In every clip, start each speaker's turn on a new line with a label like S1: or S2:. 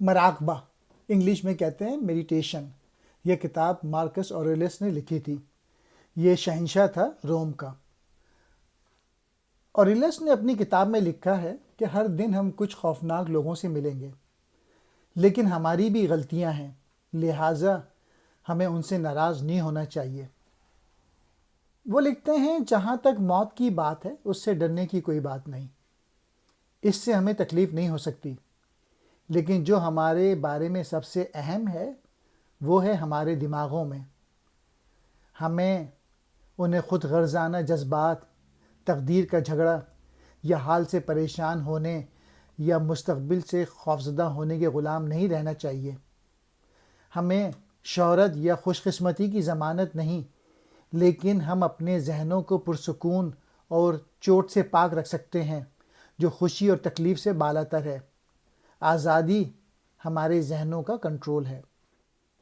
S1: مراقبہ، انگلش میں کہتے ہیں میڈیٹیشن، یہ کتاب مارکس اوریلس نے لکھی تھی۔ یہ شہنشاہ تھا روم کا۔ اوریلس نے اپنی کتاب میں لکھا ہے کہ ہر دن ہم کچھ خوفناک لوگوں سے ملیں گے، لیکن ہماری بھی غلطیاں ہیں، لہٰذا ہمیں ان سے ناراض نہیں ہونا چاہیے۔ وہ لکھتے ہیں جہاں تک موت کی بات ہے اس سے ڈرنے کی کوئی بات نہیں، اس سے ہمیں تکلیف نہیں ہو سکتی، لیکن جو ہمارے بارے میں سب سے اہم ہے وہ ہے ہمارے دماغوں میں۔ ہمیں انہیں خود غرضانہ جذبات، تقدیر کا جھگڑا یا حال سے پریشان ہونے یا مستقبل سے خوفزدہ ہونے کے غلام نہیں رہنا چاہیے۔ ہمیں شہرت یا خوش قسمتی کی ضمانت نہیں، لیکن ہم اپنے ذہنوں کو پرسکون اور چوٹ سے پاک رکھ سکتے ہیں جو خوشی اور تکلیف سے بالاتر ہے۔ آزادی ہمارے ذہنوں کا کنٹرول ہے۔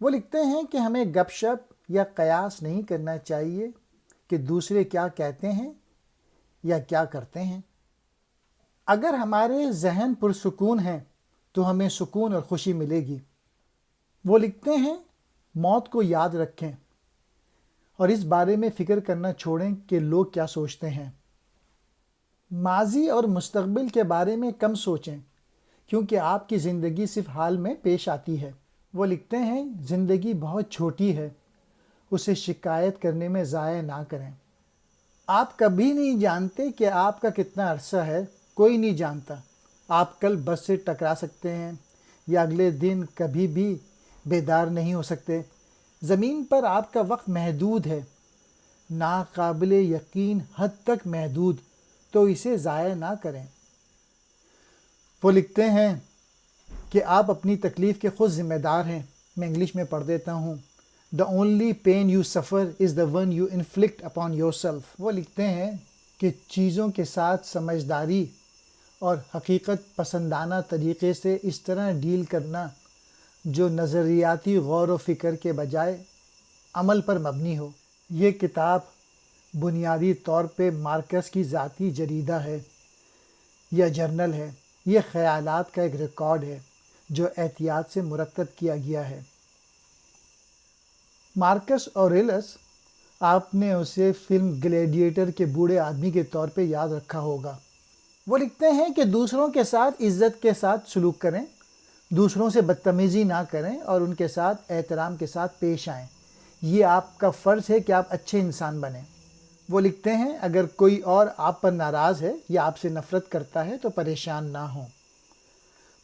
S1: وہ لکھتے ہیں کہ ہمیں گپ شپ یا قیاس نہیں کرنا چاہیے کہ دوسرے کیا کہتے ہیں یا کیا کرتے ہیں۔ اگر ہمارے ذہن پرسکون ہیں تو ہمیں سکون اور خوشی ملے گی۔ وہ لکھتے ہیں موت کو یاد رکھیں اور اس بارے میں فکر کرنا چھوڑیں کہ لوگ کیا سوچتے ہیں۔ ماضی اور مستقبل کے بارے میں کم سوچیں کیونکہ آپ کی زندگی صرف حال میں پیش آتی ہے۔ وہ لکھتے ہیں زندگی بہت چھوٹی ہے، اسے شکایت کرنے میں ضائع نہ کریں۔ آپ کبھی نہیں جانتے کہ آپ کا کتنا عرصہ ہے، کوئی نہیں جانتا۔ آپ کل بس سے ٹکرا سکتے ہیں یا اگلے دن کبھی بھی بیدار نہیں ہو سکتے۔ زمین پر آپ کا وقت محدود ہے، ناقابل یقین حد تک محدود، تو اسے ضائع نہ کریں۔ وہ لکھتے ہیں کہ آپ اپنی تکلیف کے خود ذمہ دار ہیں۔ میں انگلش میں پڑھ دیتا ہوں۔ The only pain you suffer is the one you inflict upon yourself۔ وہ لکھتے ہیں کہ چیزوں کے ساتھ سمجھداری اور حقیقت پسندانہ طریقے سے اس طرح ڈیل کرنا جو نظریاتی غور و فکر کے بجائے عمل پر مبنی ہو۔ یہ کتاب بنیادی طور پہ مارکس کی ذاتی جریدہ ہے یا جرنل ہے۔ یہ خیالات کا ایک ریکارڈ ہے جو احتیاط سے مرتب کیا گیا ہے۔ مارکس اوریلس، آپ نے اسے فلم گلیڈیٹر کے بوڑھے آدمی کے طور پہ یاد رکھا ہوگا۔ وہ لکھتے ہیں کہ دوسروں کے ساتھ عزت کے ساتھ سلوک کریں، دوسروں سے بدتمیزی نہ کریں اور ان کے ساتھ احترام کے ساتھ پیش آئیں۔ یہ آپ کا فرض ہے کہ آپ اچھے انسان بنیں۔ وہ لکھتے ہیں اگر کوئی اور آپ پر ناراض ہے یا آپ سے نفرت کرتا ہے تو پریشان نہ ہوں۔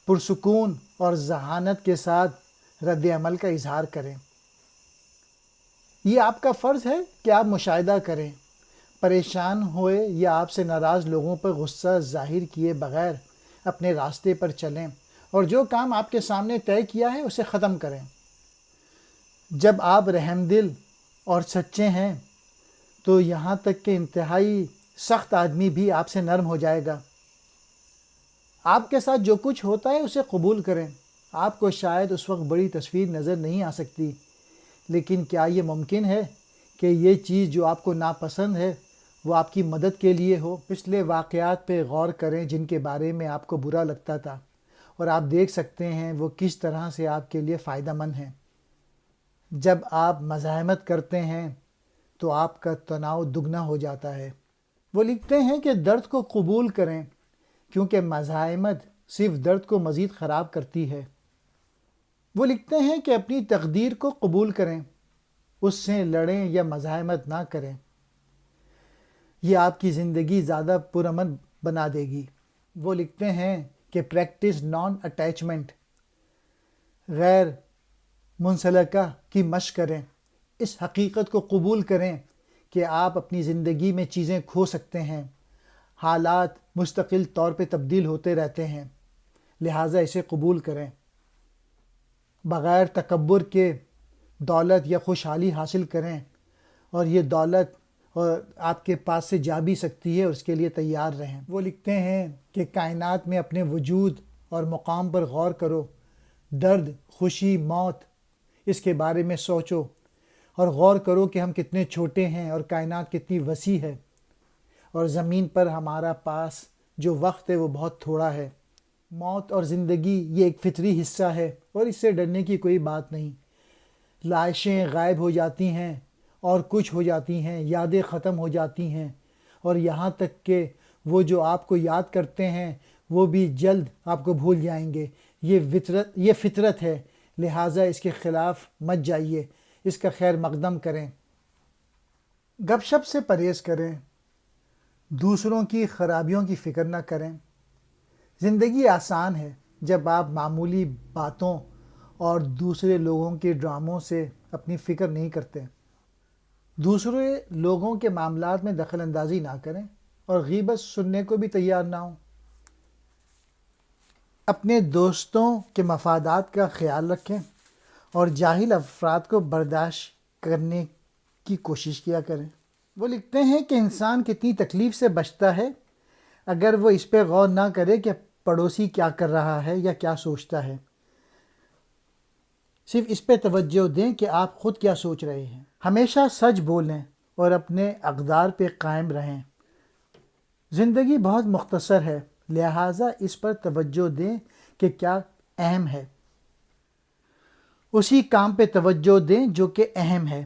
S1: پرسکون اور ذہانت کے ساتھ رد عمل کا اظہار کریں۔ یہ آپ کا فرض ہے کہ آپ مشاہدہ کریں، پریشان ہوئے یا آپ سے ناراض لوگوں پر غصہ ظاہر کیے بغیر اپنے راستے پر چلیں اور جو کام آپ کے سامنے طے کیا ہے اسے ختم کریں۔ جب آپ رحم دل اور سچے ہیں تو یہاں تک کہ انتہائی سخت آدمی بھی آپ سے نرم ہو جائے گا۔ آپ کے ساتھ جو کچھ ہوتا ہے اسے قبول کریں۔ آپ کو شاید اس وقت بڑی تصویر نظر نہیں آ سکتی، لیکن کیا یہ ممکن ہے کہ یہ چیز جو آپ کو ناپسند ہے وہ آپ کی مدد کے لیے ہو؟ پچھلے واقعات پہ غور کریں جن کے بارے میں آپ کو برا لگتا تھا اور آپ دیکھ سکتے ہیں وہ کس طرح سے آپ کے لیے فائدہ مند ہیں۔ جب آپ مزاحمت کرتے ہیں تو آپ کا تناؤ دگنا ہو جاتا ہے۔ وہ لکھتے ہیں کہ درد کو قبول کریں کیونکہ مزاحمت صرف درد کو مزید خراب کرتی ہے۔ وہ لکھتے ہیں کہ اپنی تقدیر کو قبول کریں، اس سے لڑیں یا مزاحمت نہ کریں۔ یہ آپ کی زندگی زیادہ پرامن بنا دے گی۔ وہ لکھتے ہیں کہ پریکٹس نان اٹیچمنٹ، غیر منسلکہ کی مشق کریں۔ اس حقیقت کو قبول کریں کہ آپ اپنی زندگی میں چیزیں کھو سکتے ہیں، حالات مستقل طور پہ تبدیل ہوتے رہتے ہیں، لہٰذا اسے قبول کریں۔ بغیر تکبر کے دولت یا خوشحالی حاصل کریں اور یہ دولت اور آپ کے پاس سے جا بھی سکتی ہے اور اس کے لیے تیار رہیں۔ وہ لکھتے ہیں کہ کائنات میں اپنے وجود اور مقام پر غور کرو، درد، خوشی، موت، اس کے بارے میں سوچو اور غور کرو کہ ہم کتنے چھوٹے ہیں اور کائنات کتنی وسیع ہے اور زمین پر ہمارا پاس جو وقت ہے وہ بہت تھوڑا ہے۔ موت اور زندگی یہ ایک فطری حصہ ہے اور اس سے ڈرنے کی کوئی بات نہیں۔ لاشیں غائب ہو جاتی ہیں اور کچھ ہو جاتی ہیں، یادیں ختم ہو جاتی ہیں، اور یہاں تک کہ وہ جو آپ کو یاد کرتے ہیں وہ بھی جلد آپ کو بھول جائیں گے۔ یہ فطرت ہے، لہٰذا اس کے خلاف مت جائیے، اس کا خیر مقدم کریں۔ گپ شپ سے پرہیز کریں، دوسروں کی خرابیوں کی فکر نہ کریں۔ زندگی آسان ہے جب آپ معمولی باتوں اور دوسرے لوگوں کے ڈراموں سے اپنی فکر نہیں کرتے۔ دوسرے لوگوں کے معاملات میں دخل اندازی نہ کریں اور غیبت سننے کو بھی تیار نہ ہوں۔ اپنے دوستوں کے مفادات کا خیال رکھیں اور جاہل افراد کو برداشت کرنے کی کوشش کیا کریں۔ وہ لکھتے ہیں کہ انسان کتنی تکلیف سے بچتا ہے اگر وہ اس پہ غور نہ کرے کہ پڑوسی کیا کر رہا ہے یا کیا سوچتا ہے، صرف اس پہ توجہ دیں کہ آپ خود کیا سوچ رہے ہیں۔ ہمیشہ سچ بولیں اور اپنے اقدار پہ قائم رہیں۔ زندگی بہت مختصر ہے، لہٰذا اس پر توجہ دیں کہ کیا اہم ہے، اسی کام پہ توجہ دیں جو کہ اہم ہے۔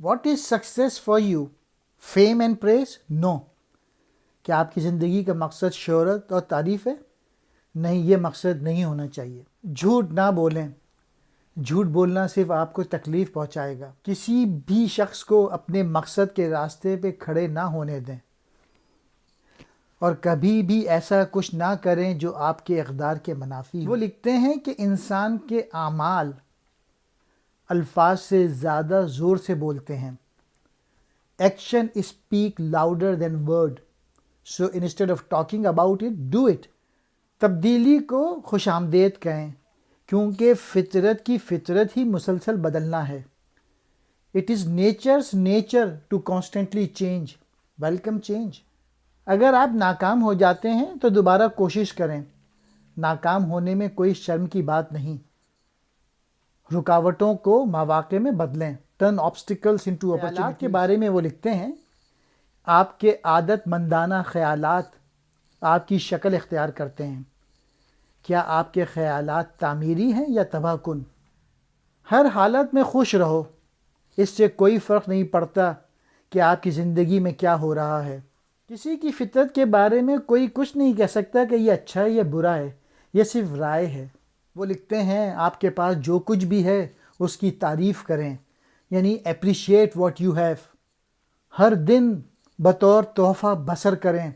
S1: What is success for you? Fame and praise? No. کیا آپ کی زندگی کا مقصد شہرت اور تعریف ہے؟ نہیں، یہ مقصد نہیں ہونا چاہیے۔ جھوٹ نہ بولیں، جھوٹ بولنا صرف آپ کو تکلیف پہنچائے گا۔ کسی بھی شخص کو اپنے مقصد کے راستے پہ کھڑے نہ ہونے دیں، اور کبھی بھی ایسا کچھ نہ کریں جو آپ کے اقدار کے منافی ہو۔ وہ لکھتے ہیں کہ انسان کے اعمال الفاظ سے زیادہ زور سے بولتے ہیں۔ Action speak louder than word, so instead of talking about it do it. تبدیلی کو خوش آمدید کہیں، کیونکہ فطرت کی فطرت ہی مسلسل بدلنا ہے۔ It is nature's nature to constantly change, welcome change. اگر آپ ناکام ہو جاتے ہیں تو دوبارہ کوشش کریں، ناکام ہونے میں کوئی شرم کی بات نہیں۔ رکاوٹوں کو مواقع میں بدلیں، ٹرن آبسٹیکلز انٹو اپرچونٹیز۔ خیالات کے بارے میں وہ لکھتے ہیں، آپ کے عادت مندانہ خیالات آپ کی شکل اختیار کرتے ہیں۔ کیا آپ کے خیالات تعمیری ہیں یا تباہ کن؟ ہر حالت میں خوش رہو، اس سے کوئی فرق نہیں پڑتا کہ آپ کی زندگی میں کیا ہو رہا ہے۔ کسی کی فطرت کے بارے میں کوئی کچھ نہیں کہہ سکتا کہ یہ اچھا ہے یا برا ہے، یہ صرف رائے ہے۔ وہ لکھتے ہیں، آپ کے پاس جو کچھ بھی ہے اس کی تعریف کریں، یعنی اپریشیٹ واٹ یو ہیو۔ ہر دن بطور تحفہ بسر کریں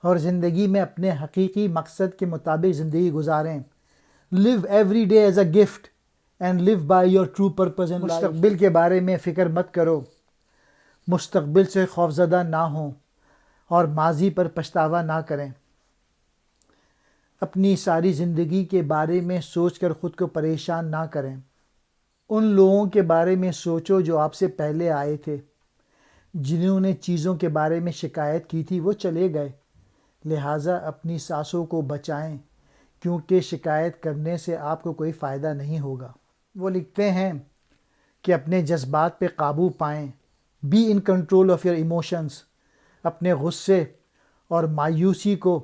S1: اور زندگی میں اپنے حقیقی مقصد کے مطابق زندگی گزاریں۔ Live every day as a gift and live by your true purpose in life. مستقبل کے بارے میں فکر مت کرو، مستقبل سے خوفزدہ نہ ہوں اور ماضی پر پچھتاوا نہ کریں۔ اپنی ساری زندگی کے بارے میں سوچ کر خود کو پریشان نہ کریں۔ ان لوگوں کے بارے میں سوچو جو آپ سے پہلے آئے تھے، جنہوں نے چیزوں کے بارے میں شکایت کی تھی وہ چلے گئے، لہٰذا اپنی سانسوں کو بچائیں، کیونکہ شکایت کرنے سے آپ کو کوئی فائدہ نہیں ہوگا۔ وہ لکھتے ہیں کہ اپنے جذبات پہ قابو پائیں، be in control of your emotions. اپنے غصے اور مایوسی کو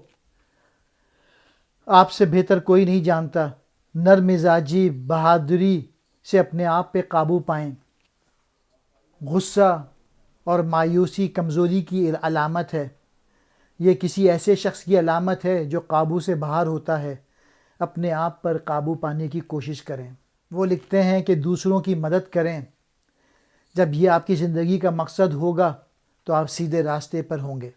S1: آپ سے بہتر کوئی نہیں جانتا۔ نرم مزاجی بہادری سے اپنے آپ پہ قابو پائیں۔ غصہ اور مایوسی کمزوری کی علامت ہے، یہ کسی ایسے شخص کی علامت ہے جو قابو سے باہر ہوتا ہے۔ اپنے آپ پر قابو پانے کی کوشش کریں۔ وہ لکھتے ہیں کہ دوسروں کی مدد کریں، جب یہ آپ کی زندگی کا مقصد ہوگا تو آپ سیدھے راستے پر ہوں گے۔